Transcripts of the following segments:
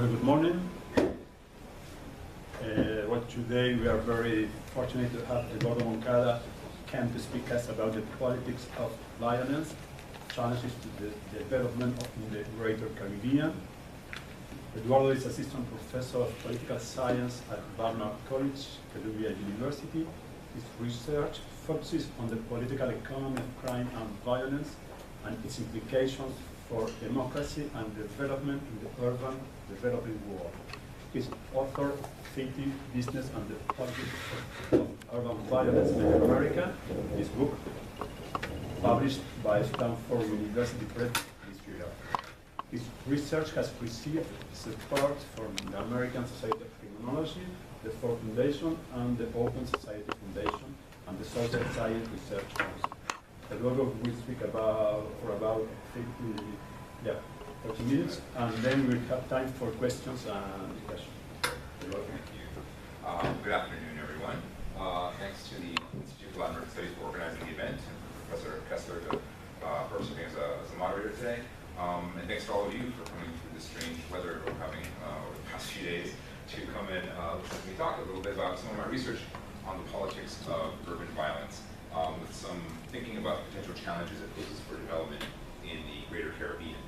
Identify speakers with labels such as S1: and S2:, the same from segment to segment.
S1: Well, good morning. Today we are very fortunate to have Eduardo Moncada come to speak us about the politics of violence, challenges to the development of the Greater Caribbean. Eduardo is Assistant Professor of Political Science at Barnard College, Columbia University. His research focuses on the political economy of crime and violence and its implications for democracy and development in the urban developing world. He's author of City, Business and the Politics of Urban Violence in America. His book, published by Stanford University Press this year. His research has received support from the American Society of Criminology, the Ford Foundation, and the Open Society Foundation, and the Social Science Research Council. Eduardo will speak for about 30 minutes, and then we'll have time for questions and discussion.
S2: Thank you. Good afternoon, everyone. Thanks to the Institute of Latin American Studies for organizing the event, and Professor Kessler for serving as a moderator today. And thanks to all of you for coming through the strange weather we're having over the past few days to come and listen to me talk a little bit about some of my research on the politics of urban violence, with some thinking about potential challenges it poses for development in the Greater Caribbean.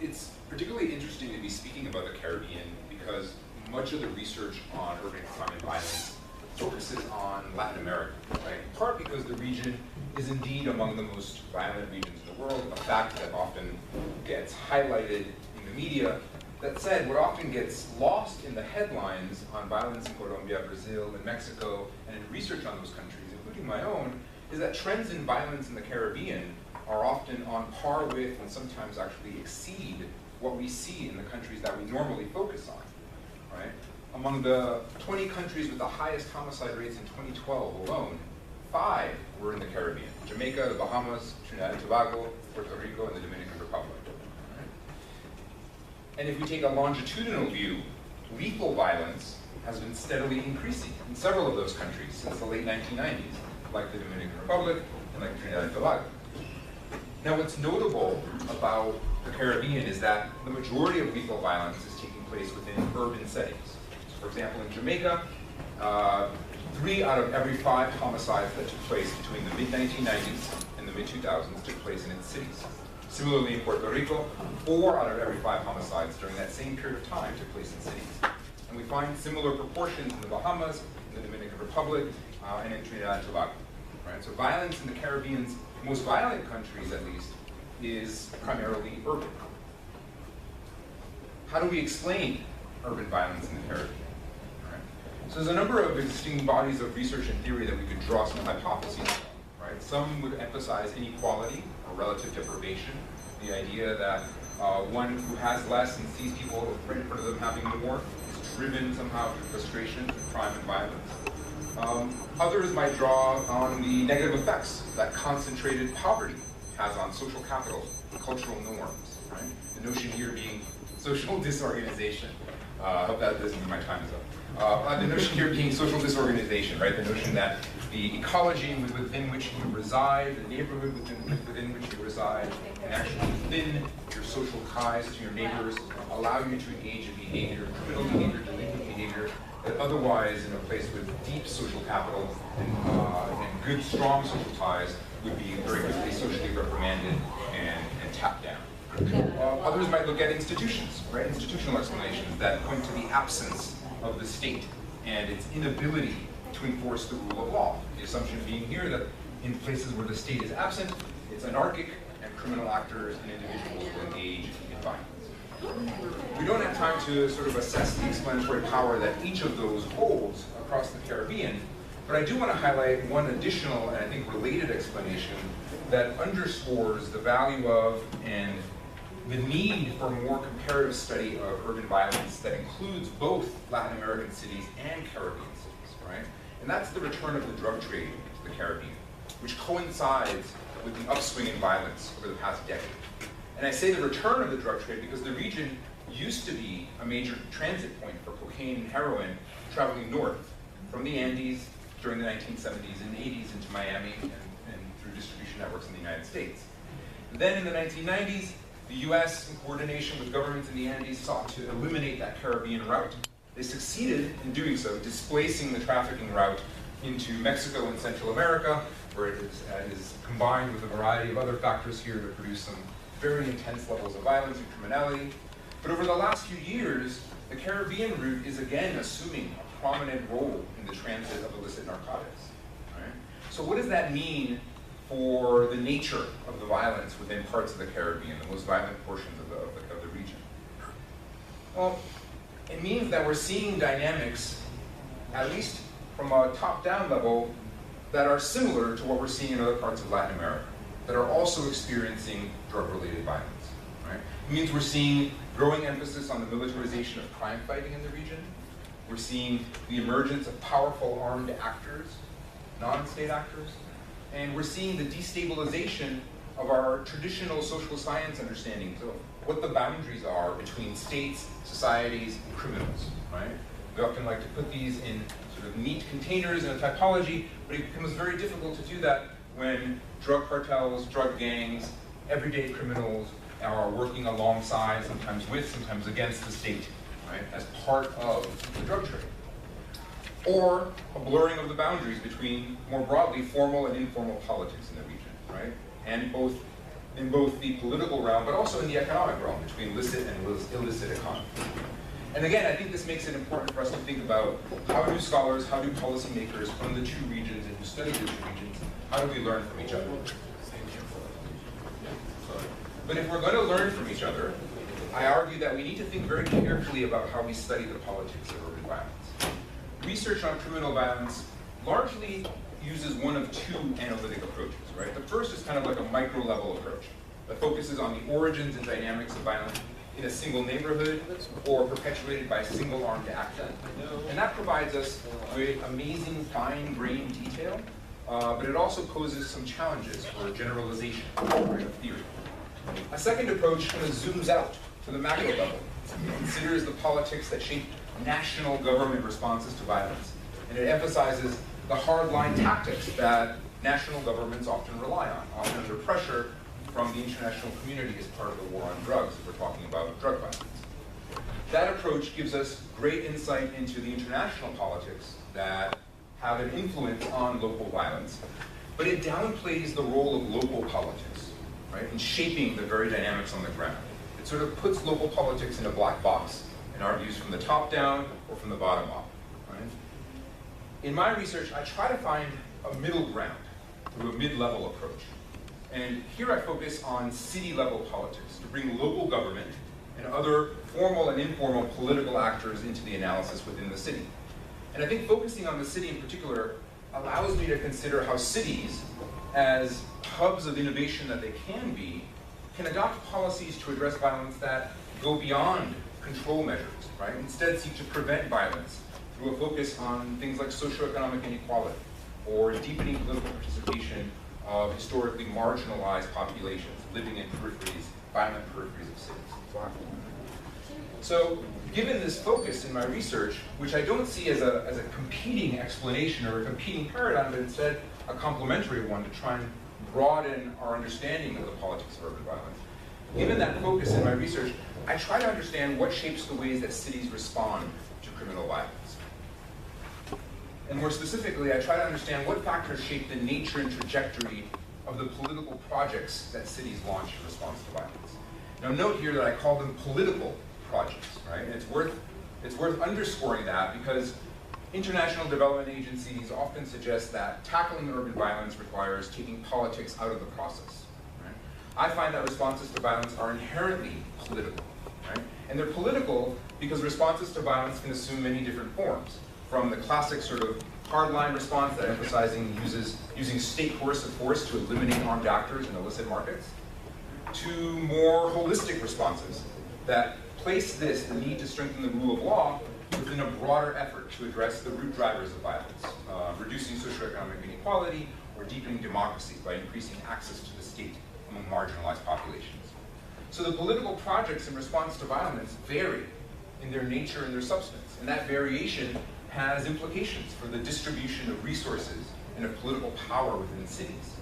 S2: It's particularly interesting to be speaking about the Caribbean because much of the research on urban crime and violence focuses on Latin America, right? In part because the region is indeed among the most violent regions in the world, a fact that often gets highlighted in the media. That said, what often gets lost in the headlines on violence in Colombia, Brazil, and Mexico, and in research on those countries, including my own, is that trends in violence in the Caribbean are often on par with and sometimes actually exceed what we see in the countries that we normally focus on, right? Among the 20 countries with the highest homicide rates in 2012 alone, 5 were in the Caribbean: Jamaica, the Bahamas, Trinidad and Tobago, Puerto Rico, and the Dominican Republic. Right? And if we take a longitudinal view, lethal violence has been steadily increasing in several of those countries since the late 1990s, like the Dominican Republic and like Trinidad and Tobago. Now, what's notable about the Caribbean is that the majority of lethal violence is taking place within urban settings. So, for example, in Jamaica, 3 out of every 5 homicides that took place between the mid-1990s and the mid-2000s took place in its cities. Similarly, in Puerto Rico, 4 out of every 5 homicides during that same period of time took place in cities. And we find similar proportions in the Bahamas, in the Dominican Republic, and in Trinidad and Tobago. Right? So violence in the Caribbean's most violent countries, at least, is primarily urban. How do we explain urban violence in the Caribbean? Right? So there's a number of existing bodies of research and theory that we could draw some hypotheses from. Right? Some would emphasize inequality or relative deprivation, the idea that one who has less and sees people right in front of them having more is driven somehow to frustration, to crime and violence. Others might draw on the negative effects that concentrated poverty has on social capital, cultural norms, right? The notion here being social disorganization. I hope that doesn't mean my time is up. The notion here being social disorganization, right? The notion that the ecology within which you reside, the neighborhood within which you reside, and actually within your social ties to your neighbors allow you to engage in behavior, criminal behavior, delinquent behavior, that otherwise, in a place with deep social capital and good, strong social ties, would be very quickly socially reprimanded and tapped down. Others might look at institutions, right? Institutional explanations that point to the absence of the state and its inability to enforce the rule of law. The assumption being here that in places where the state is absent, it's anarchic and criminal actors and individuals will engage in violence. We don't have time to sort of assess the explanatory power that each of those holds across the Caribbean, but I do want to highlight one additional and I think related explanation that underscores the value of and the need for more comparative study of urban violence that includes both Latin American cities and Caribbean cities, right? And that's the return of the drug trade to the Caribbean, which coincides with the upswing in violence over the past decade. And I say the return of the drug trade because the region used to be a major transit point for cocaine and heroin traveling north from the Andes during the 1970s and 80s into Miami and through distribution networks in the United States. Then in the 1990s, The US, in coordination with governments in the Andes, sought to eliminate that Caribbean route. They succeeded in doing so, displacing the trafficking route into Mexico and Central America, where it is combined with a variety of other factors here to produce some very intense levels of violence and criminality. But over the last few years, the Caribbean route is again assuming a prominent role in the transit of illicit narcotics. Right? So what does that mean for the nature of the violence within parts of the Caribbean, the most violent portions of the region? Well, it means that we're seeing dynamics, at least from a top-down level, that are similar to what we're seeing in other parts of Latin America, that are also experiencing drug-related violence. Right? It means we're seeing growing emphasis on the militarization of crime fighting in the region. We're seeing the emergence of powerful armed actors, non-state actors, and we're seeing the destabilization of our traditional social science understandings of what the boundaries are between states, societies, and criminals, right? We often like to put these in sort of neat containers and a typology, but it becomes very difficult to do that when drug cartels, drug gangs, everyday criminals are working alongside, sometimes with, sometimes against the state, right, as part of the drug trade. Or a blurring of the boundaries between, more broadly, formal and informal politics in the region, right? And in both the political realm, but also in the economic realm, between licit and illicit economy. And again, I think this makes it important for us to think about how do scholars, how do policymakers from the two regions and who study the two regions, how do we learn from each other? But if we're going to learn from each other, I argue that we need to think very carefully about how we study the politics of urban violence. Research on criminal violence largely uses one of two analytic approaches, right? The first is kind of like a micro-level approach that focuses on the origins and dynamics of violence in a single neighborhood or perpetuated by a single armed actor. And that provides us with amazing fine-grained detail, but it also poses some challenges for generalization of theory. A second approach kind of zooms out to the macro level. It considers the politics that shape national government responses to violence. And it emphasizes the hardline tactics that national governments often rely on, often under pressure from the international community as part of the war on drugs, if we're talking about drug violence. That approach gives us great insight into the international politics that have an influence on local violence, but it downplays the role of local politics, right, in shaping the very dynamics on the ground. It sort of puts local politics in a black box and argues from the top down or from the bottom up. Right? In my research, I try to find a middle ground through a mid-level approach. And here I focus on city-level politics to bring local government and other formal and informal political actors into the analysis within the city. And I think focusing on the city in particular allows me to consider how cities, as hubs of innovation that they can adopt policies to address violence that go beyond control measures, right? Instead seek to prevent violence through a focus on things like socioeconomic inequality or deepening political participation of historically marginalized populations living in peripheries, violent peripheries of cities. So, given this focus in my research, which I don't see as a competing explanation or a competing paradigm, but instead a complementary one to try and broaden our understanding of the politics of urban violence, given that focus in my research, I try to understand what shapes the ways that cities respond to criminal violence. And more specifically, I try to understand what factors shape the nature and trajectory of the political projects that cities launch in response to violence. Now note here that I call them political projects, right? And it's worth underscoring that because international development agencies often suggest that tackling urban violence requires taking politics out of the process. Right? I find that responses to violence are inherently political, right? And they're political because responses to violence can assume many different forms, from the classic sort of hardline response that emphasizing using state coercive force to eliminate armed actors in illicit markets, to more holistic responses that place the need to strengthen the rule of law within a broader effort to address the root drivers of violence, reducing socioeconomic inequality or deepening democracy by increasing access to the state among marginalized populations. So the political projects in response to violence vary in their nature and their substance, and that variation has implications for the distribution of resources and of political power within cities.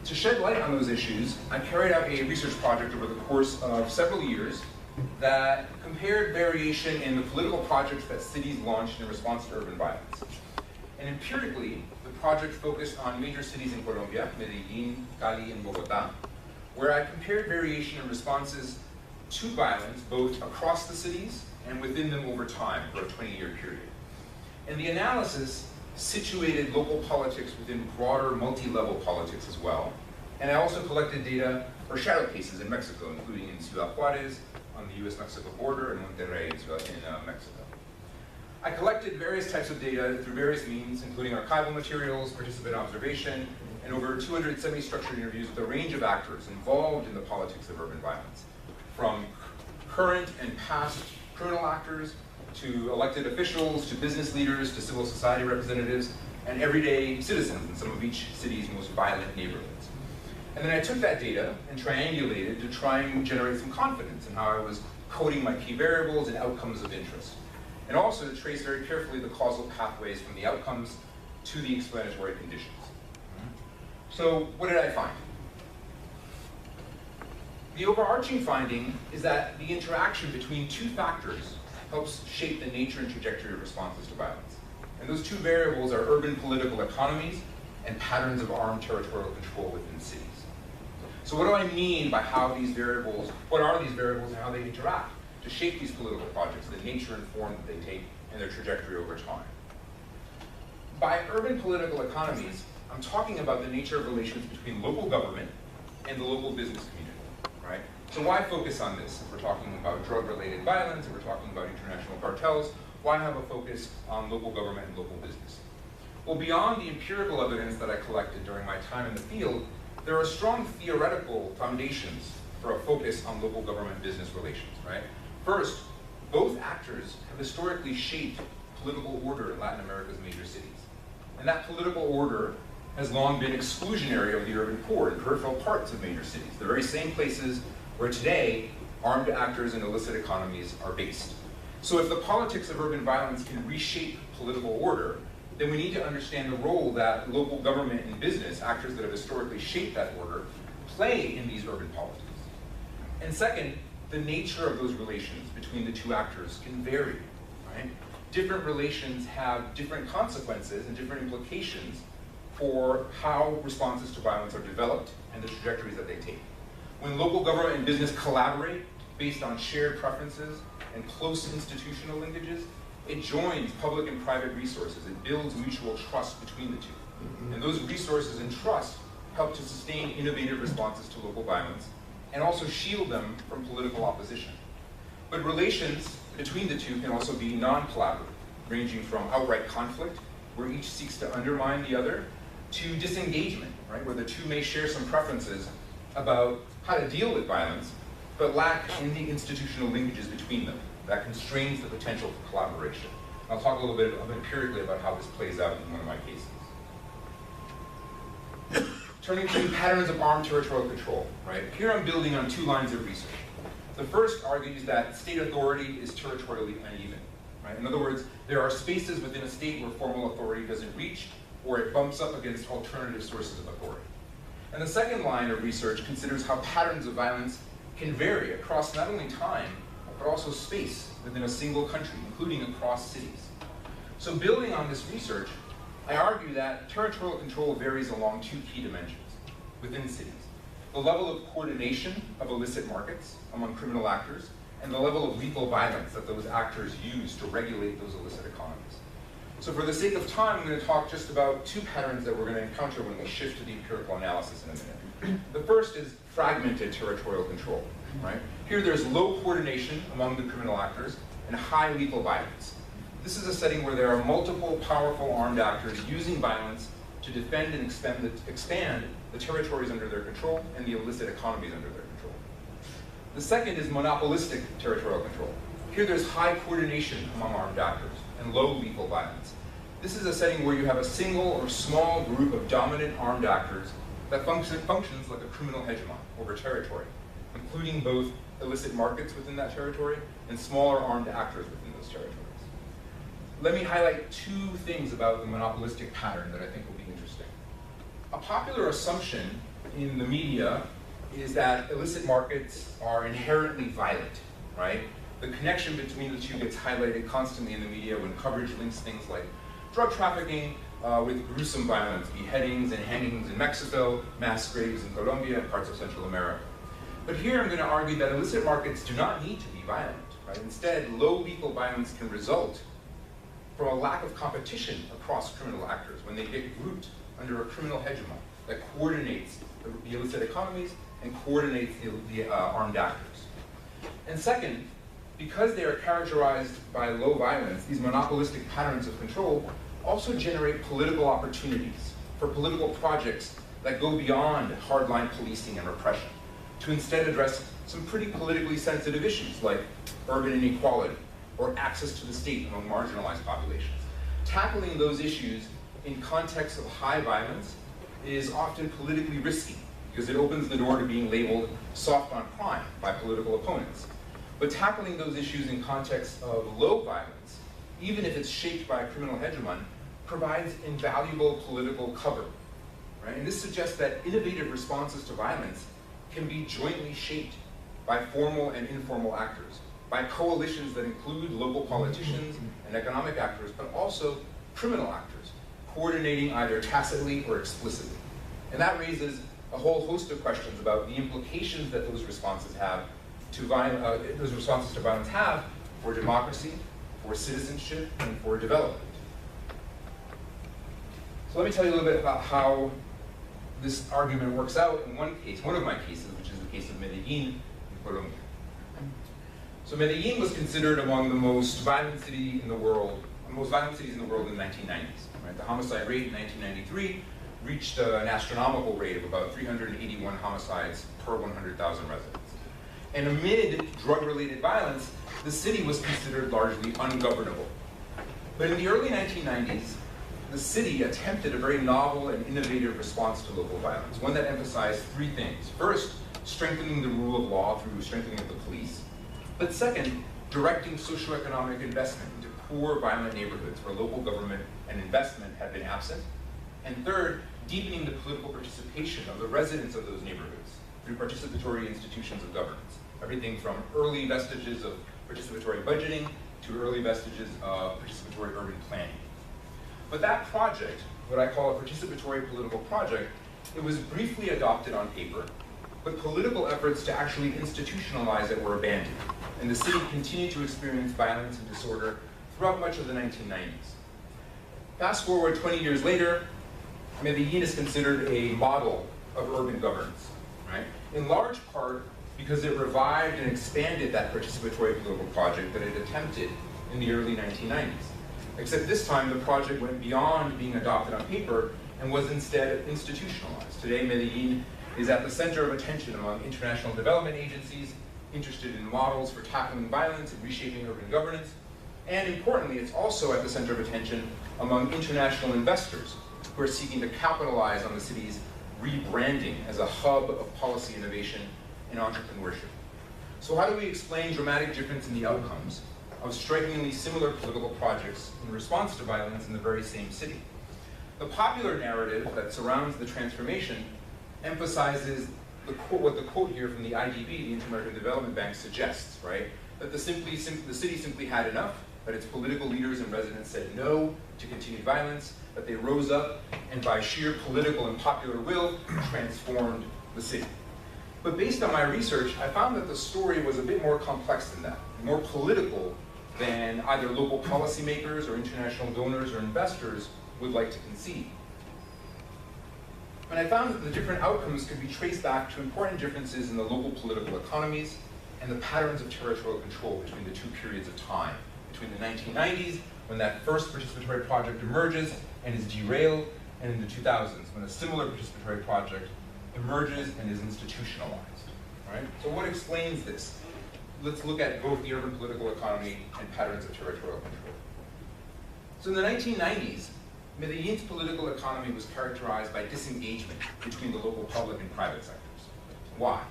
S2: to shed light on those issues, I carried out a research project over the course of several years that compared variation in the political projects that cities launched in response to urban violence. And empirically, the project focused on major cities in Colombia, Medellin, Cali, and Bogota, where I compared variation in responses to violence both across the cities and within them over time for a 20-year period. And the analysis situated local politics within broader multi-level politics as well. And I also collected data for shadow cases in Mexico, including in Ciudad Juarez, on the US-Mexico border, and Monterrey in Mexico. I collected various types of data through various means, including archival materials, participant observation, and over 200 semi-structured interviews with a range of actors involved in the politics of urban violence, from current and past criminal actors, to elected officials, to business leaders, to civil society representatives, and everyday citizens in some of each city's most violent neighborhoods. And then I took that data and triangulated to try and generate some confidence in how I was coding my key variables and outcomes of interest. And also to trace very carefully the causal pathways from the outcomes to the explanatory conditions. So what did I find? The overarching finding is that the interaction between two factors helps shape the nature and trajectory of responses to violence. And those two variables are urban political economies and patterns of armed territorial control within cities. So what do I mean by how these variables, what are these variables and how they interact to shape these political projects, the nature and form that they take and their trajectory over time? By urban political economies, I'm talking about the nature of relations between local government and the local business community, right? So why focus on this? If we're talking about drug-related violence, if we're talking about international cartels, why have a focus on local government and local business? Well, beyond the empirical evidence that I collected during my time in the field, there are strong theoretical foundations for a focus on local government-business relations, right? First, both actors have historically shaped political order in Latin America's major cities. And that political order has long been exclusionary of the urban core and peripheral parts of major cities, the very same places where today armed actors and illicit economies are based. So if the politics of urban violence can reshape political order, then we need to understand the role that local government and business, actors that have historically shaped that order, play in these urban politics. And second, the nature of those relations between the two actors can vary, right? Different relations have different consequences and different implications for how responses to violence are developed and the trajectories that they take. When local government and business collaborate based on shared preferences and close institutional linkages, it joins public and private resources. It builds mutual trust between the two. And those resources and trust help to sustain innovative responses to local violence and also shield them from political opposition. But relations between the two can also be non-collaborative, ranging from outright conflict, where each seeks to undermine the other, to disengagement, right, where the two may share some preferences about how to deal with violence, but lack any institutional linkages between them that constrains the potential for collaboration. I'll talk a little bit empirically about how this plays out in one of my cases. Turning to patterns of armed territorial control, right? Here I'm building on two lines of research. The first argues that state authority is territorially uneven, right? In other words, there are spaces within a state where formal authority doesn't reach, or it bumps up against alternative sources of authority. And the second line of research considers how patterns of violence can vary across not only time, but also space within a single country, including across cities. So building on this research, I argue that territorial control varies along two key dimensions within cities. The level of coordination of illicit markets among criminal actors, and the level of lethal violence that those actors use to regulate those illicit economies. So for the sake of time, I'm going to talk just about two patterns that we're going to encounter when we shift to the empirical analysis in a minute. The first is fragmented territorial control, right? Here there's low coordination among the criminal actors and high lethal violence. This is a setting where there are multiple powerful armed actors using violence to defend and expand the territories under their control and the illicit economies under their control. The second is monopolistic territorial control. Here there's high coordination among armed actors and low lethal violence. This is a setting where you have a single or small group of dominant armed actors that functions like a criminal hegemon over territory, including both illicit markets within that territory and smaller armed actors within those territories. Let me highlight two things about the monopolistic pattern that I think will be interesting. A popular assumption in the media is that illicit markets are inherently violent, right? The connection between the two gets highlighted constantly in the media when coverage links things like drug trafficking with gruesome violence, beheadings and hangings in Mexico, mass graves in Colombia and parts of Central America. But here I'm going to argue that illicit markets do not need to be violent, right? Instead, low lethal violence can result from a lack of competition across criminal actors when they get grouped under a criminal hegemon that coordinates the illicit economies and coordinates the armed actors. And second, because they are characterized by low violence, these monopolistic patterns of control also generate political opportunities for political projects that go beyond hardline policing and repression to instead address some pretty politically sensitive issues like urban inequality or access to the state among marginalized populations. Tackling those issues in context of high violence is often politically risky because it opens the door to being labeled soft on crime by political opponents. But tackling those issues in context of low violence, even if it's shaped by a criminal hegemon, provides invaluable political cover, right? And this suggests that innovative responses to violence can be jointly shaped by formal and informal actors, by coalitions that include local politicians and economic actors, but also criminal actors, coordinating either tacitly or explicitly. And that raises a whole host of questions about the implications that those responses have to violence have for democracy, for citizenship, and for development. So let me tell you a little bit about how this argument works out in one case, one of my cases, which is the case of Medellin in Colombia. So Medellin was considered among the most violent cities in the world in the 1990s. Right? The homicide rate in 1993 reached an astronomical rate of about 381 homicides per 100,000 residents. And amid drug-related violence, the city was considered largely ungovernable. But in the early 1990s, the city attempted a very novel and innovative response to local violence, one that emphasized three things. First, strengthening the rule of law through strengthening of the police. But second, directing socioeconomic investment into poor, violent neighborhoods where local government and investment had been absent. And third, deepening the political participation of the residents of those neighborhoods through participatory institutions of governance. Everything from early vestiges of participatory budgeting to early vestiges of participatory urban planning. But that project, what I call a participatory political project, it was briefly adopted on paper, but political efforts to actually institutionalize it were abandoned, and the city continued to experience violence and disorder throughout much of the 1990s. Fast forward 20 years later, Medellin is considered a model of urban governance, right? In large part because it revived and expanded that participatory political project that it attempted in the early 1990s. Except this time, the project went beyond being adopted on paper and was instead institutionalized. Today, Medellin is at the center of attention among international development agencies interested in models for tackling violence and reshaping urban governance. And importantly, it's also at the center of attention among international investors who are seeking to capitalize on the city's rebranding as a hub of policy innovation and entrepreneurship. So how do we explain dramatic difference in the outcomes of strikingly similar political projects in response to violence in the very same city? The popular narrative that surrounds the transformation emphasizes what the quote here from the IDB, the Inter-American Development Bank, suggests, right? That the city simply had enough, that its political leaders and residents said no to continued violence, that they rose up and by sheer political and popular will transformed the city. But based on my research, I found that the story was a bit more complex than that, more political than either local policymakers or international donors or investors would like to concede. And I found that the different outcomes could be traced back to important differences in the local political economies and the patterns of territorial control between the two periods of time, between the 1990s, when that first participatory project emerges and is derailed, and in the 2000s, when a similar participatory project emerges and is institutionalized, right? So what explains this? Let's look at both the urban political economy and patterns of territorial control. So in the 1990s, Medellin's political economy was characterized by disengagement between the local public and private sectors. Why?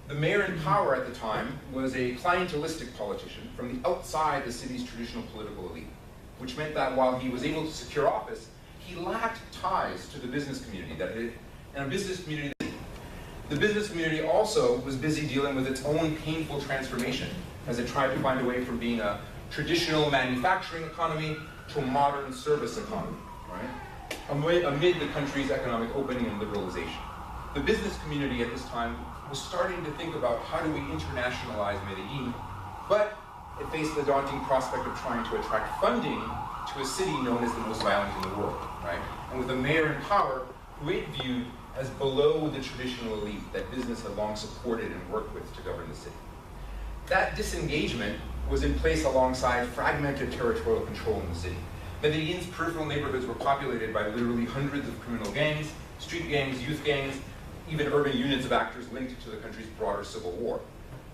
S2: The mayor in power at the time was a clientelistic politician from the outside the city's traditional political elite, which meant that while he was able to secure office, he lacked ties to the business community and a business community The business community also was busy dealing with its own painful transformation as it tried to find a way from being a traditional manufacturing economy to a modern service economy, right? Amid the country's economic opening and liberalization. The business community at this time was starting to think about how do we internationalize Medellin, but it faced the daunting prospect of trying to attract funding to a city known as the most violent in the world, right? And with a mayor in power who it viewed as below the traditional elite that business had long supported and worked with to govern the city. That disengagement was in place alongside fragmented territorial control in the city. Medellin's peripheral neighborhoods were populated by literally hundreds of criminal gangs, street gangs, youth gangs, even urban units of actors linked to the country's broader civil war.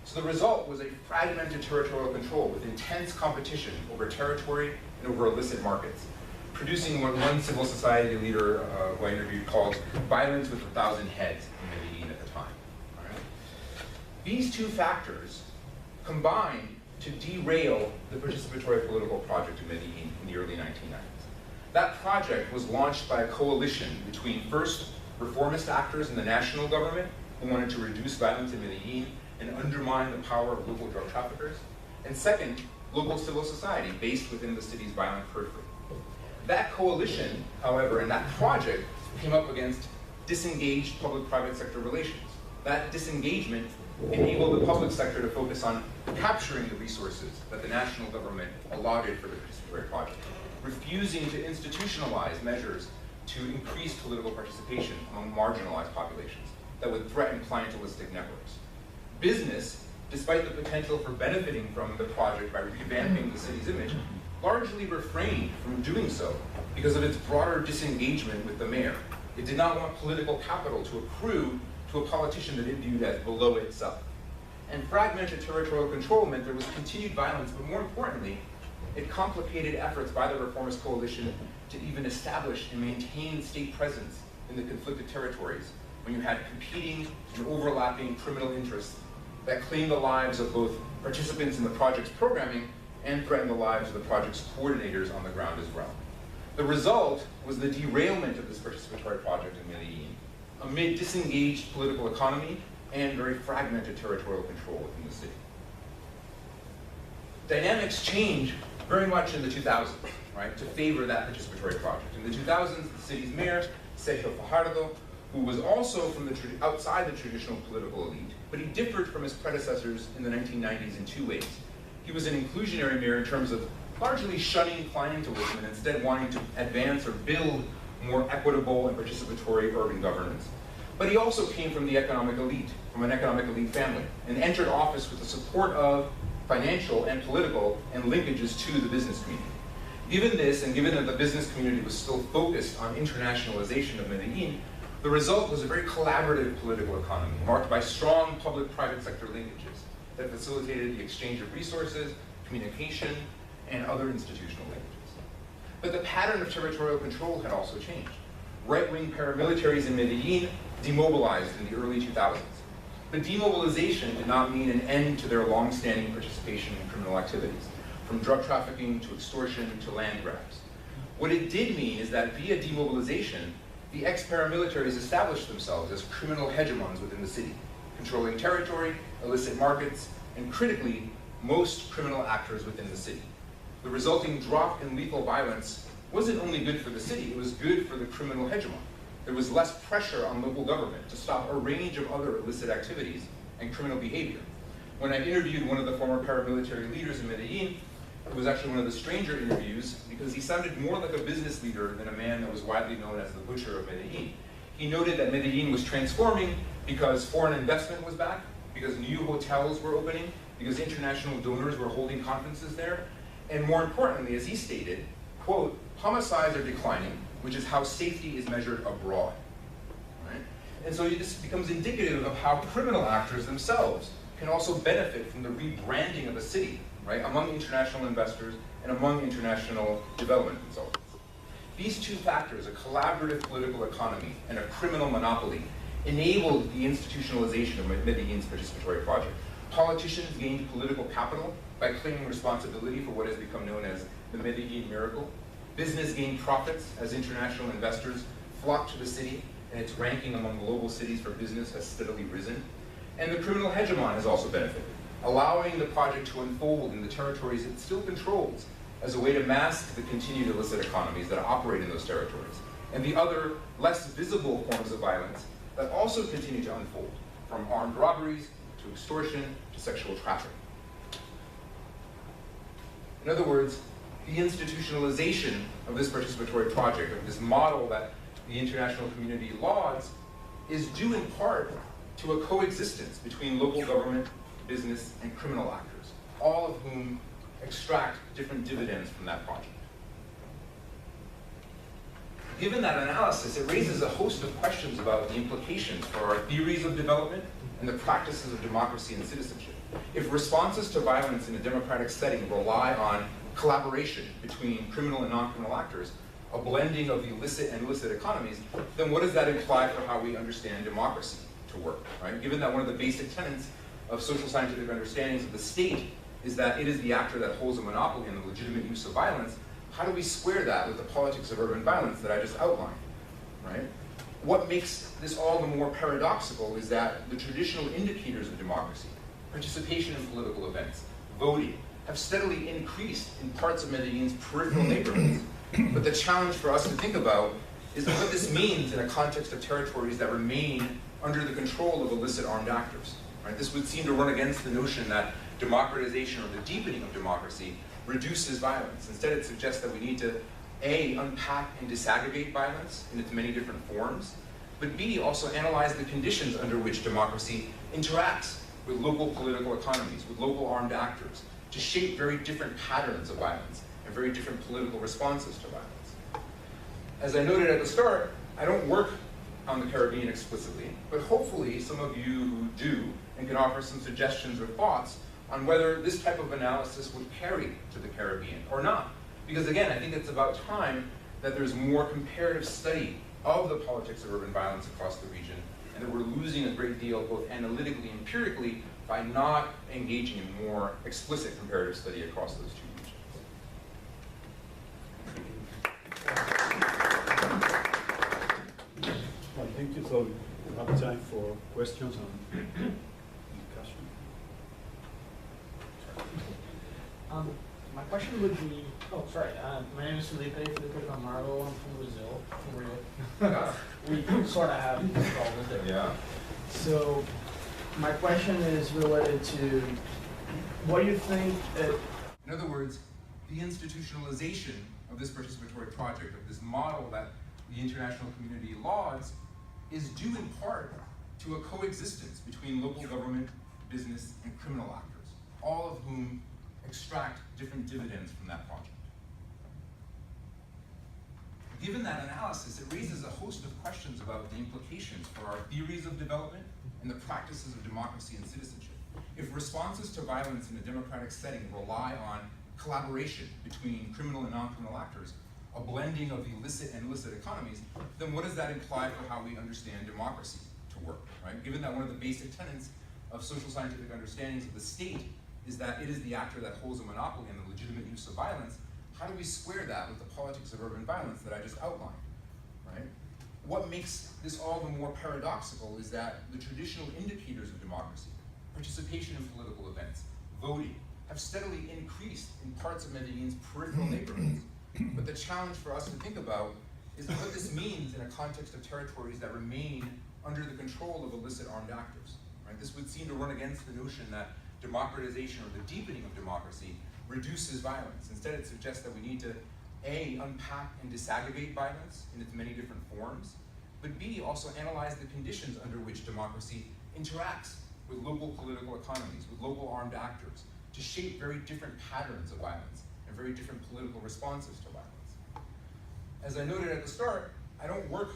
S2: So the result was a fragmented territorial control with intense competition over territory and over illicit markets, producing what one civil society leader who I interviewed called violence with 1,000 heads in Medellin at the time. All right? These two factors combined to derail the participatory political project in Medellin in the early 1990s. That project was launched by a coalition between first reformist actors in the national government who wanted to reduce violence in Medellin and undermine the power of local drug traffickers, and second, local civil society based within the city's violent periphery. That coalition, however, and that project came up against disengaged public-private sector relations. That disengagement enabled the public sector to focus on capturing the resources that the national government allotted for the participatory project, refusing to institutionalize measures to increase political participation among marginalized populations that would threaten clientelistic networks. Business, despite the potential for benefiting from the project by revamping the city's image, largely refrained from doing so because of its broader disengagement with the mayor. It did not want political capital to accrue to a politician that it viewed as below itself. And fragmented territorial control meant there was continued violence, but more importantly, it complicated efforts by the reformist coalition to even establish and maintain state presence in the conflicted territories when you had competing and overlapping criminal interests that claimed the lives of both participants in the project's programming and threatened the lives of the project's coordinators on the ground as well. The result was the derailment of this participatory project in Medellin amid disengaged political economy and very fragmented territorial control within the city. Dynamics changed very much in the 2000s, right, to favor that participatory project. In the 2000s, the city's mayor, Sergio Fajardo, who was also from outside the traditional political elite, but he differed from his predecessors in the 1990s in two ways. He was an inclusionary mayor in terms of largely shunning clientelism and instead wanting to advance or build more equitable and participatory urban governance. But he also came from the economic elite, from an economic elite family, and entered office with the support of financial and political and linkages to the business community. Given this, and given that the business community was still focused on internationalization of Medellin, the result was a very collaborative political economy, marked by strong public-private sector linkages that facilitated the exchange of resources, communication, and other institutional linkages. But the pattern of territorial control had also changed. Right-wing paramilitaries in Medellin demobilized in the early 2000s. But demobilization did not mean an end to their long-standing participation in criminal activities, from drug trafficking to extortion to land grabs. What it did mean is that via demobilization, the ex-paramilitaries established themselves as criminal hegemons within the city, controlling territory, illicit markets, and critically, most criminal actors within the city. The resulting drop in lethal violence wasn't only good for the city, it was good for the criminal hegemon. There was less pressure on local government to stop a range of other illicit activities and criminal behavior. When I interviewed one of the former paramilitary leaders in Medellin, it was actually one of the stranger interviews because he sounded more like a business leader than a man that was widely known as the butcher of Medellin. He noted that Medellin was transforming because foreign investment was back, because new hotels were opening, because international donors were holding conferences there, and more importantly, as he stated, quote, homicides are declining, which is how safety is measured abroad. Right? And so this becomes indicative of how criminal actors themselves can also benefit from the rebranding of a city, right, among international investors and among international development consultants. These two factors, a collaborative political economy and a criminal monopoly, enabled the institutionalization of Medellin's participatory project. Politicians gained political capital by claiming responsibility for what has become known as the Medellin miracle. Business gained profits as international investors flocked to the city and its ranking among global cities for business has steadily risen. And the criminal hegemon has also benefited, allowing the project to unfold in the territories it still controls as a way to mask the continued illicit economies that operate in those territories, and the other, less visible forms of violence that also continue to unfold, from armed robberies to extortion to sexual trafficking. In other words, the institutionalization of this participatory project, of this model that the international community lauds, is due in part to a coexistence between local government, business, and criminal actors, all of whom extract different dividends from that project. Given that analysis, it raises a host of questions about the implications for our theories of development and the practices of democracy and citizenship. If responses to violence in a democratic setting rely on collaboration between criminal and non-criminal actors, a blending of the illicit and illicit economies, then what does that imply for how we understand democracy to work, right? Given that one of the basic tenets of social scientific understandings of the state is that it is the actor that holds a monopoly on the legitimate use of violence, how do we square that with the politics of urban violence that I just outlined, right? What makes this all the more paradoxical is that the traditional indicators of democracy, participation in political events, voting, have steadily increased in parts of Medellin's peripheral neighborhoods. But the challenge for us to think about is what this means in a context of territories that remain under the control of illicit armed actors. Right? This would seem to run against the notion that democratization or the deepening of democracy reduces violence. Instead, it suggests that we need to, A, unpack and disaggregate violence in its many different forms, but B, also analyze the conditions under which democracy interacts with local political economies, with local armed actors, to shape very different patterns of violence and very different political responses to violence. As I noted at the start, I don't work on the Caribbean explicitly, but hopefully some of you who do and can offer some suggestions or thoughts on whether this type of analysis would carry to the Caribbean or not. Because again, I think it's about time that there's more comparative study of the politics of urban violence across the region, and that we're losing a great deal both analytically and empirically by not engaging in more explicit comparative study across those two regions.
S1: Well, thank you. So we have time for questions and discussion.
S3: My question would be, my name is Felipe Camargo, I'm from Brazil, from Rio. We sort of have this problem there.
S2: Yeah.
S3: So my question is related to what you think
S2: In other words, the institutionalization of this participatory project, of this model that the international community lauds, is due in part to a coexistence between local government, business, and criminal actors, all of whom extract different dividends from that project. Given that analysis, it raises a host of questions about the implications for our theories of development and the practices of democracy and citizenship. If responses to violence in a democratic setting rely on collaboration between criminal and non-criminal actors, a blending of the illicit and illicit economies, then what does that imply for how we understand democracy to work, right? Given that one of the basic tenets of social scientific understandings of the state is that it is the actor that holds a monopoly on the legitimate use of violence, how do we square that with the politics of urban violence that I just outlined, right? What makes this all the more paradoxical is that the traditional indicators of democracy, participation in political events, voting, have steadily increased in parts of Medellin's peripheral neighborhoods. But the challenge for us to think about is what this means in a context of territories that remain under the control of illicit armed actors, right? This would seem to run against the notion that democratization or the deepening of democracy reduces violence. Instead, it suggests that we need to, A, unpack and disaggregate violence in its many different forms, but B, also analyze the conditions under which democracy interacts with local political economies, with local armed actors, to shape very different patterns of violence and very different political responses to violence. As I noted at the start, I don't work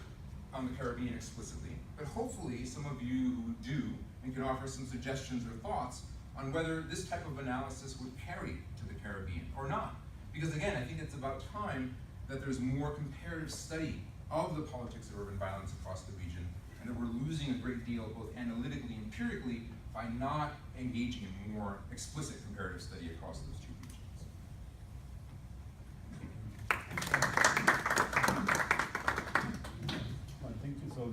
S2: on the Caribbean explicitly, but hopefully some of you who do and can offer some suggestions or thoughts on whether this type of analysis would carry to the Caribbean or not. Because again, I think it's about time that there's more comparative study of the politics of urban violence across the region, and that we're losing a great deal both analytically and empirically by not engaging in more explicit comparative study across those two regions.
S1: Well, thank you. So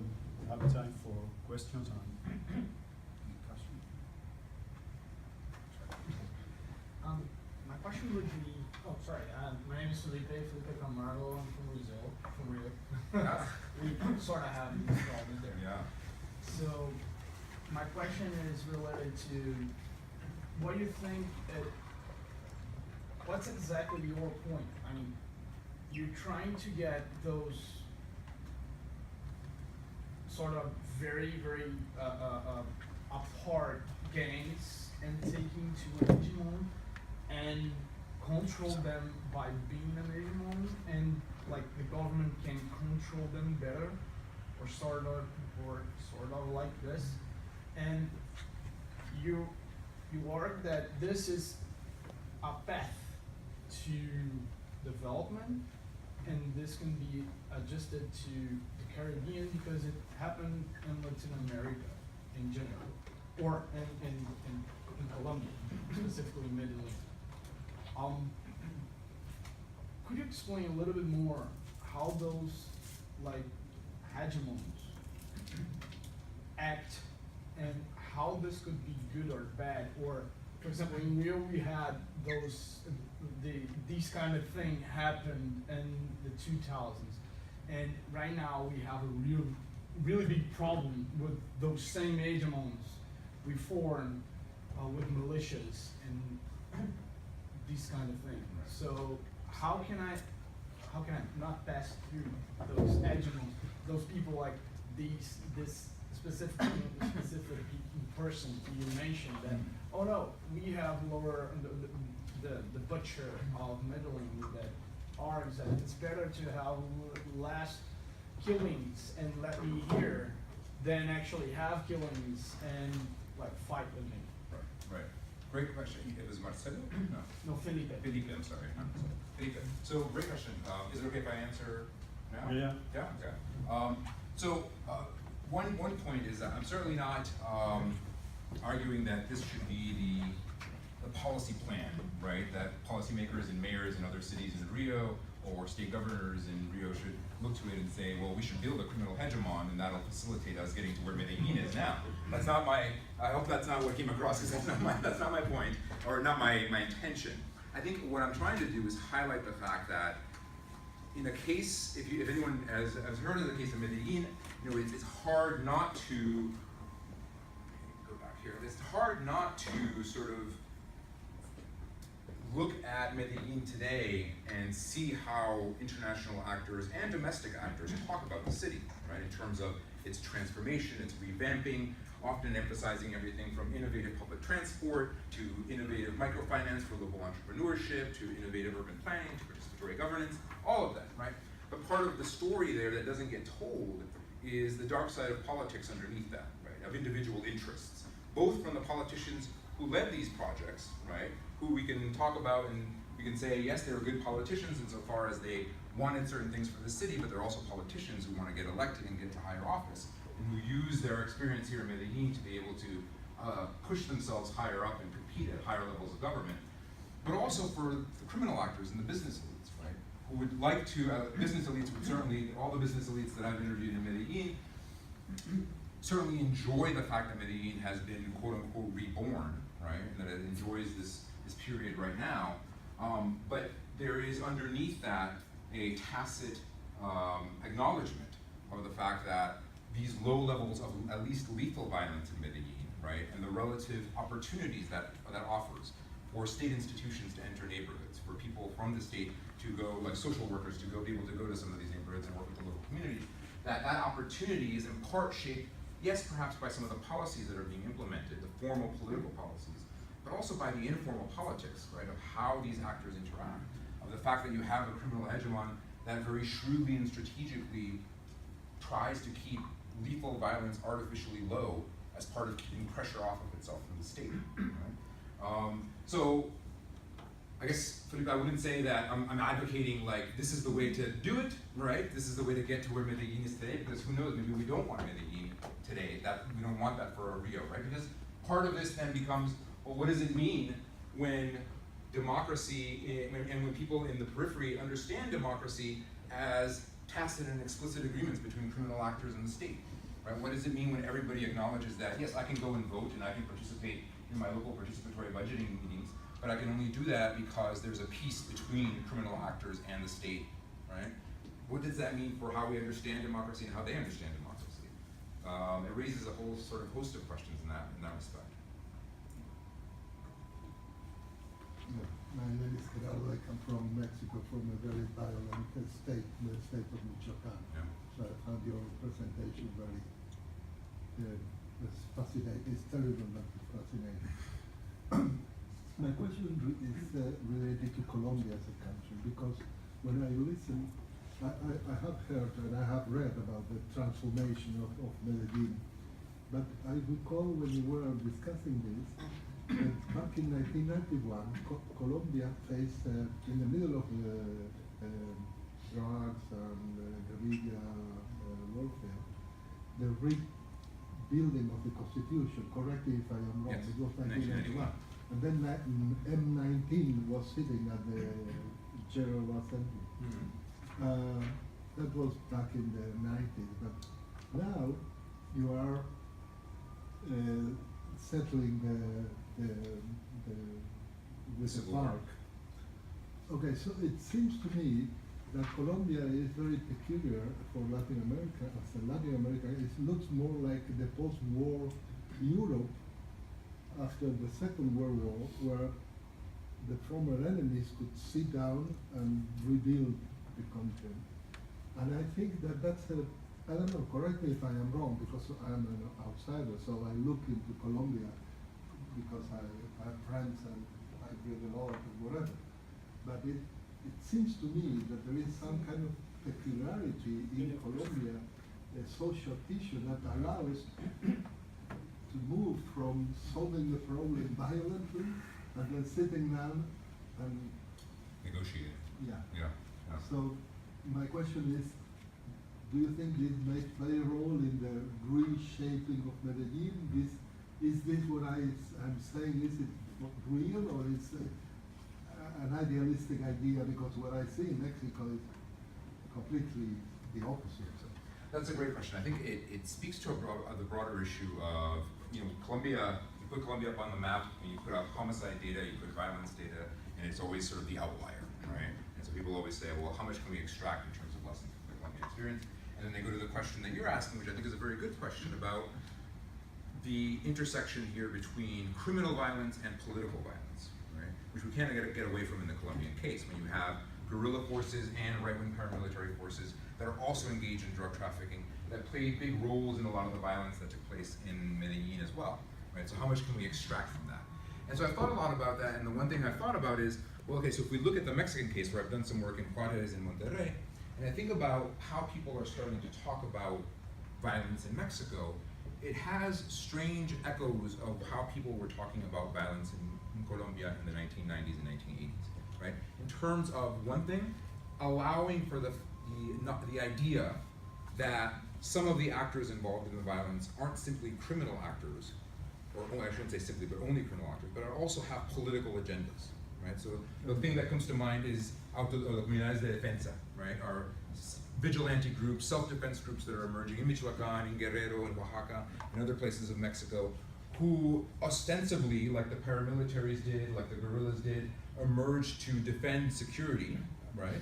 S3: sorry. My name is Felipe Camargo. I'm from Brazil, from Rio.
S2: Yeah.
S3: We sort of have these problems there.
S2: Yeah.
S3: So, my question is related to what you think. What's exactly your point? I mean, you're trying to get those sort of very apart gangs and taking to an hegemon and control them by being an hegemon, and like the government can control them better, or sort of like this, and you argue that this is a path to development, and this can be adjusted to the Caribbean because it happened in Latin America in general, or in Colombia, specifically Medellin. Could you explain a little bit more how those like hegemons act, and how this could be good or bad? Or, for example, in Rio we had these kind of thing happened in the 2000s, and right now we have a really big problem with those same hegemons we formed with militias and these kind of things. So how can I not pass through those hegemons, those people like this specific person you mentioned that, oh no, we have lower the butcher of Medellin that argues that it's better to have less killings and let me hear than actually have killings and like fight with me.
S2: Right. Great question. It was Marcelo?
S3: No, Felipe.
S2: Felipe, I'm sorry. Felipe. So, great question. Is it okay if I answer now?
S1: Yeah.
S2: Yeah? Okay. One point is that I'm certainly not arguing that this should be the policy plan, right? That policymakers and mayors in other cities in Rio or state governors in Rio should look to it and say, well, we should build a criminal hegemon and that'll facilitate us getting to where Medellin is now. That's not I hope that's not what came across, because that's not my point, or not my intention. I think what I'm trying to do is highlight the fact that in a case, if anyone has heard of the case of Medellin, it's hard not to, go back here, it's hard not to sort of look at Medellin today and see how international actors and domestic actors talk about the city, right? In terms of its transformation, its revamping, often emphasizing everything from innovative public transport to innovative microfinance for local entrepreneurship to innovative urban planning to participatory governance, all of that, right? But part of the story there that doesn't get told is the dark side of politics underneath that, right? Of individual interests, both from the politicians who led these projects, right? Who we can talk about and we can say, yes, they were good politicians insofar as they wanted certain things for the city, but they're also politicians who want to get elected and get to higher office, and who use their experience here in Medellin to be able to push themselves higher up and compete at higher levels of government. But also for the criminal actors and the business elites, right? Who would like to, business elites would certainly, all the business elites that I've interviewed in Medellin, certainly enjoy the fact that Medellin has been quote unquote reborn, right? And that it enjoys this period right now. But there is underneath that a tacit acknowledgement of the fact that these low levels of at least lethal violence in Medellin, right? And the relative opportunities that offers for state institutions to enter neighborhoods, for people from the state to go, like social workers, to go be able to go to some of these neighborhoods and work with the local community, that opportunity is in part shaped, yes, perhaps by some of the policies that are being implemented, the formal political policies, but also by the informal politics, right, of how these actors interact, of the fact that you have a criminal hegemon that very shrewdly and strategically tries to keep lethal violence artificially low as part of keeping pressure off of itself from the state, right? So, I guess, Felipe, I wouldn't say that I'm advocating like, this is the way to do it, right? This is the way to get to where Medellin is today, because who knows, maybe we don't want Medellin today, that we don't want that for our Rio, right? Because part of this then becomes, well, what does it mean when democracy, and when people in the periphery understand democracy as tacit and explicit agreements between criminal actors and the state, right? What does it mean when everybody acknowledges that, yes, I can go and vote and I can participate in my local participatory budgeting meetings, but I can only do that because there's a peace between criminal actors and the state, right? What does that mean for how we understand democracy and how they understand democracy? It raises a whole sort of host of questions in that respect.
S4: Yeah. My name is Eduardo. I come from Mexico, from a very violent state, the state of Michoacán.
S2: Yeah.
S4: So I found your presentation very it's fascinating. It's terrible, but fascinating. My question is related to Colombia as a country, because when I listen, I have heard and I have read about the transformation of Medellin, but I recall when you were discussing this, that back in 1991, Colombia faced, in the middle of the drugs and guerrilla warfare, the rebuilding of the constitution. Correct me if I am wrong.
S2: Yes,
S4: It was 1991.
S2: 1991.
S4: And then M19 was sitting at the General Assembly.
S2: Mm-hmm.
S4: That was back in the 90s, but now you are settling with the
S2: Civil War.
S4: FARC. Okay, so it seems to me that Colombia is very peculiar for Latin America. As Latin America, it looks more like the post-war Europe after the Second World War, where the former enemies could sit down and rebuild the country. And I think that that's a, I don't know, correct me if I am wrong, because I'm an outsider, so I look into Colombia because I have friends and I read a lot and whatever. But it seems to me that there is some kind of peculiarity in Colombia, a social issue that allows to move from solving the problem violently and then sitting down and
S2: Negotiating.
S4: yeah.
S2: Yeah. Yeah.
S4: So my question is, do you think this may play a role in the reshaping of Medellin? Is this what I'm saying? Is it real, or is it an idealistic idea? Because what I see in Mexico is completely the opposite.
S2: That's a great question. I think it speaks to the broader issue of, Colombia, you put Colombia up on the map, and you put up homicide data, you put violence data, and it's always sort of the outlier, right? And so people always say, well, how much can we extract in terms of lessons from the Colombian experience? And then they go to the question that you're asking, which I think is a very good question, about the intersection here between criminal violence and political violence, right? Which we can't get away from in the Colombian case, when you have guerrilla forces and right-wing paramilitary forces that are also engaged in drug trafficking, that played big roles in a lot of the violence that took place in Medellin as well, right? So how much can we extract from that? And so I've thought a lot about that, and the one thing I've thought about is, well, okay, so if we look at the Mexican case, where I've done some work in Juarez and Monterrey, and I think about how people are starting to talk about violence in Mexico, it has strange echoes of how people were talking about violence in Colombia in the 1990s and 1980s, right? In terms of, one thing, allowing for the idea that some of the actors involved in the violence aren't simply criminal actors, or I shouldn't say simply, but only criminal actors, but also have political agendas, right? So the thing that comes to mind is comunidades de defensa, right? Are vigilante groups, self-defense groups that are emerging in Michoacán, in Guerrero, in Oaxaca, and other places of Mexico, who ostensibly, like the paramilitaries did, like the guerrillas did, emerged to defend security, right?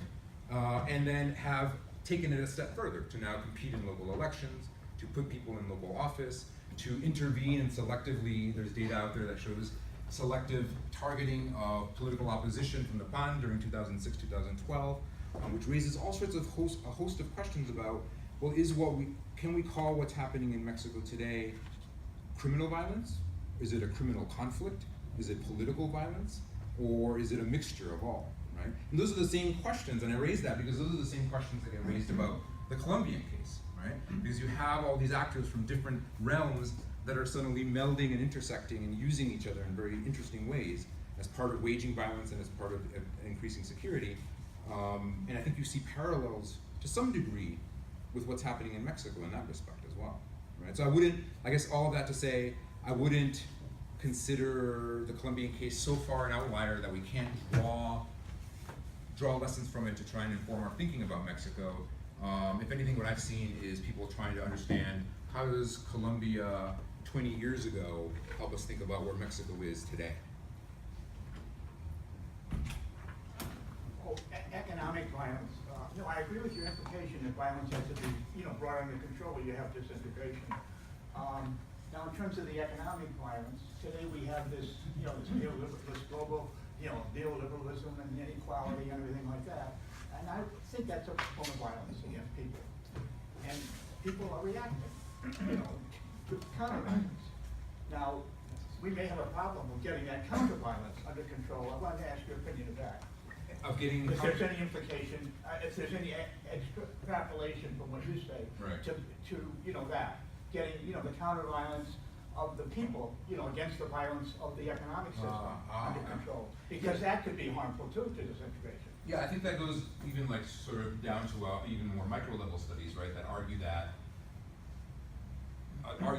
S2: And then have taken it a step further to now compete in local elections, to put people in local office, to intervene and selectively, there's data out there that shows selective targeting of political opposition from the PAN during 2006, 2012, which raises all sorts of a host of questions about, well, can we call what's happening in Mexico today criminal violence? Is it a criminal conflict? Is it political violence? Or is it a mixture of all, right? And those are the same questions, and I raise that because those are the same questions that get raised about the Colombian case, right? Because you have all these actors from different realms that are suddenly melding and intersecting and using each other in very interesting ways as part of waging violence and as part of increasing security. And I think you see parallels to some degree with what's happening in Mexico in that respect as well, right? So I guess all of that to say, I wouldn't consider the Colombian case so far an outlier that we can't draw lessons from it to try and inform our thinking about Mexico. If anything, what I've seen is people trying to understand, how does Colombia 20 years ago help us think about where Mexico is today?
S5: economic violence, no, I agree with your implication that violence has to be, brought under control when you have disintegration. Now, in terms of the economic violence, today we have this, this global, neoliberalism and inequality and everything like that. And I think that's a form of violence against people. And people are reacting, to counter-violence. Now, we may have a problem with getting that counter-violence under control. I'd like to ask your opinion of that.
S2: Of getting
S5: If there's any implication, if there's any extrapolation from what you say,
S2: Right.
S5: to that, getting, the counter-violence of the people, against the violence of the economic system under control. Because that could be harmful too to disintegration.
S2: Yeah, I think that goes even like sort of down to even more micro level studies, right, that argue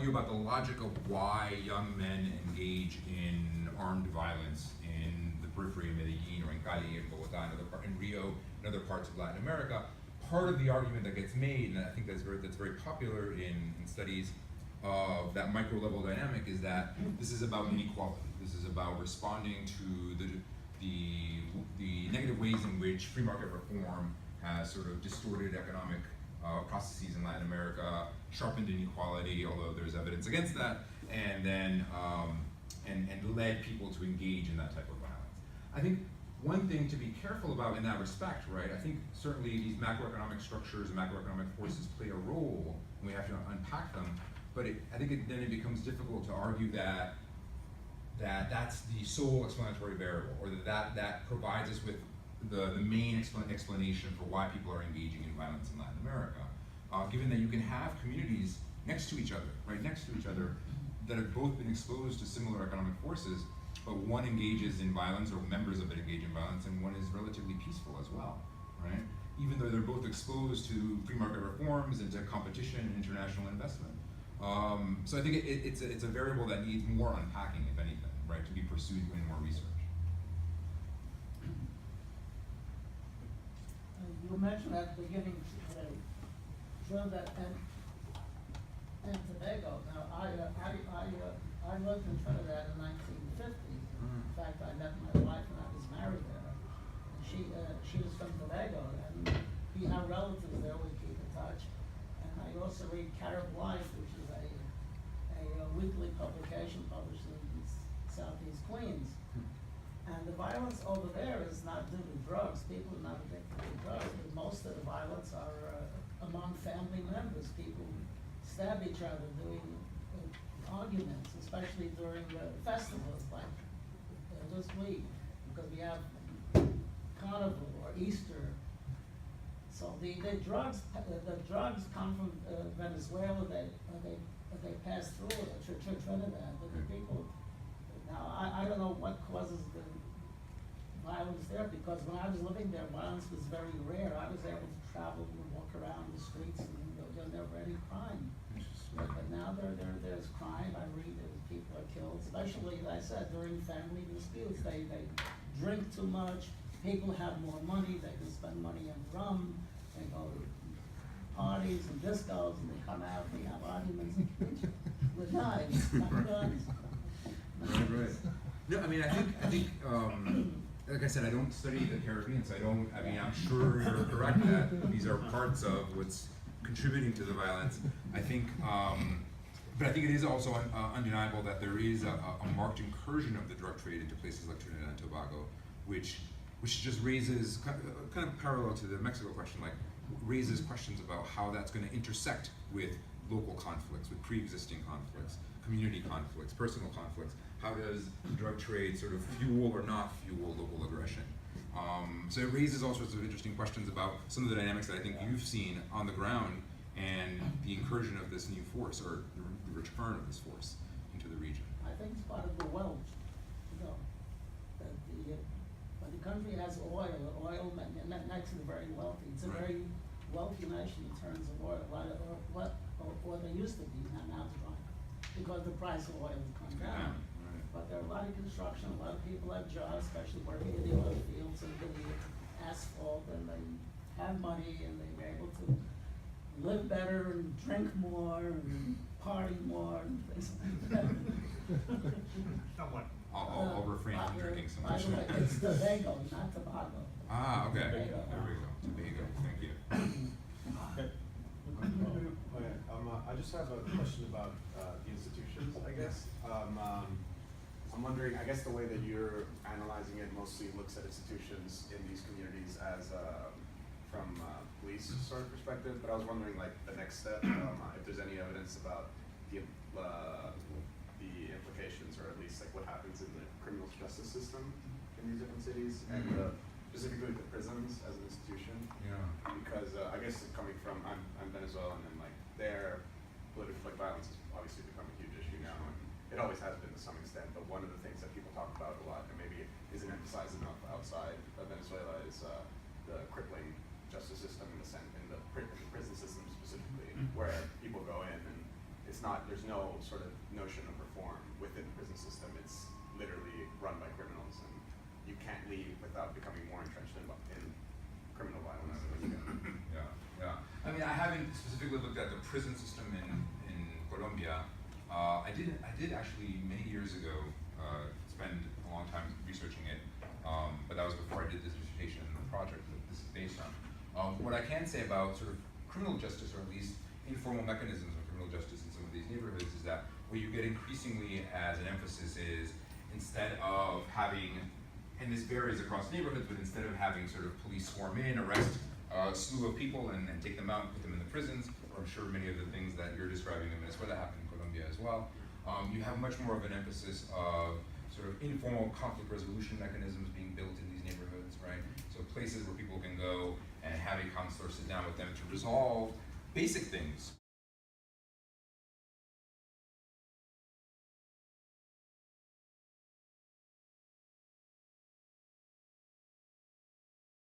S2: about the logic of why young men engage in armed violence in the periphery of Medellin or in Cali, in Bogota, in Rio, and other parts of Latin America. Part of the argument that gets made, and I think that's very popular in studies of that micro level dynamic, is that this is about inequality. This is about responding to the negative ways in which free market reform has sort of distorted economic processes in Latin America, sharpened inequality, although there's evidence against that, and then and led people to engage in that type of violence. I think one thing to be careful about in that respect, right? I think certainly these macroeconomic structures and macroeconomic forces play a role, and we have to unpack them. But I think then it becomes difficult to argue that that's the sole explanatory variable, or that provides us with the main explanation for why people are engaging in violence in Latin America. Given that you can have communities next to each other, right next to each other, that have both been exposed to similar economic forces, but one engages in violence, or members of it engage in violence, and one is relatively peaceful as well, right? Even though they're both exposed to free market reforms and to competition and international investment. So I think it's a variable that needs more unpacking, if anything, right, to be pursued in more research.
S6: You mentioned at the beginning Trinidad and Tobago. Now, I lived in Trinidad in 1950. In fact, I met my wife when I was married there. And she was from Tobago, and we have relatives there. We keep in touch. And I also read Carib Life, which is a weekly publication published in Southeast Queens. And the violence over there is not due to drugs. People are not addicted to drugs, but most of the violence are among family members. People stab each other doing arguments, especially during festivals like this week, because we have Carnival or Easter. So the drugs come from Venezuela. They pass through Trinidad, but the people. Now, I don't know what causes the violence there, because when I was living there, violence was very rare. I was able to travel and walk around the streets, and there was never any crime. But now there's crime. I read that people are killed, especially, as I said, during family disputes. They drink too much. People have more money. They can spend money on rum. They go to parties and discos, and they come out. They have arguments with knives, not guns.
S2: Right. No, I mean, I think, like I said, I don't study the Caribbean, so I'm sure you're correct that these are parts of what's contributing to the violence. I think, but I think it is also undeniable that there is a marked incursion of the drug trade into places like Trinidad and Tobago, which just raises, kind of parallel to the Mexico question, like raises questions about how that's going to intersect with local conflicts, with pre-existing conflicts, community conflicts, personal conflicts. How does the drug trade sort of fuel or not fuel local aggression? So it raises all sorts of interesting questions about some of the dynamics that I think you've seen on the ground, and the incursion of this new force, or the return of this force into the region.
S6: I think it's part of the wealth, that when the country has oil makes it very wealthy. It's a very wealthy nation in terms of oil. Or they used to be, now it's gone, because the price of oil has come down. But there are a lot of construction, a lot of people have jobs, especially working in the oil fields and the asphalt, and they have money, and they're able to live better and drink more and party more and things like that.
S5: Somewhat.
S2: I'll refrain from drinking so much.
S6: By the way, it's Tobago, not Tobago.
S2: Ah, okay.
S1: Tobago.
S2: There we go. Tobago. Thank you.
S1: Okay.
S7: Oh, yeah. I just have a question about the institutions, I guess. I'm wondering, I guess the way that you're analyzing it mostly looks at institutions in these communities as from police sort of perspective, but I was wondering like the next step, if there's any evidence about the implications, or at least like what happens in the criminal justice system in these different cities, and specifically the prisons as an institution.
S2: Yeah.
S7: Because I guess coming from, I'm Venezuelan, and like their political violence has obviously become a huge issue now, and it always has been to some extent, but one of the things that people talk about a lot, and maybe isn't emphasized enough outside of Venezuela, is the crippling justice system in the prison system specifically, where people go in and there's no sort of notion of reform within the prison system. It's literally run by criminals, and you can't leave without becoming more entrenched in criminal violence.
S2: Yeah, yeah. I mean, I haven't specifically looked at the prison system in Colombia. I did actually many years ago spend a long time researching it, but that was before I did this dissertation and the project that this is based on. What I can say about sort of criminal justice, or at least informal mechanisms of criminal justice in some of these neighborhoods, is that what you get increasingly as an emphasis is, instead of having, and this varies across neighborhoods, but instead of having sort of police swarm in, arrest a slew of people and take them out and put them in the prisons, or I'm sure many of the things that you're describing in Venezuela happen in Colombia as well, you have much more of an emphasis of sort of informal conflict resolution mechanisms being built in these neighborhoods, right? So places where people can go and have a counselor sit down with them to resolve basic things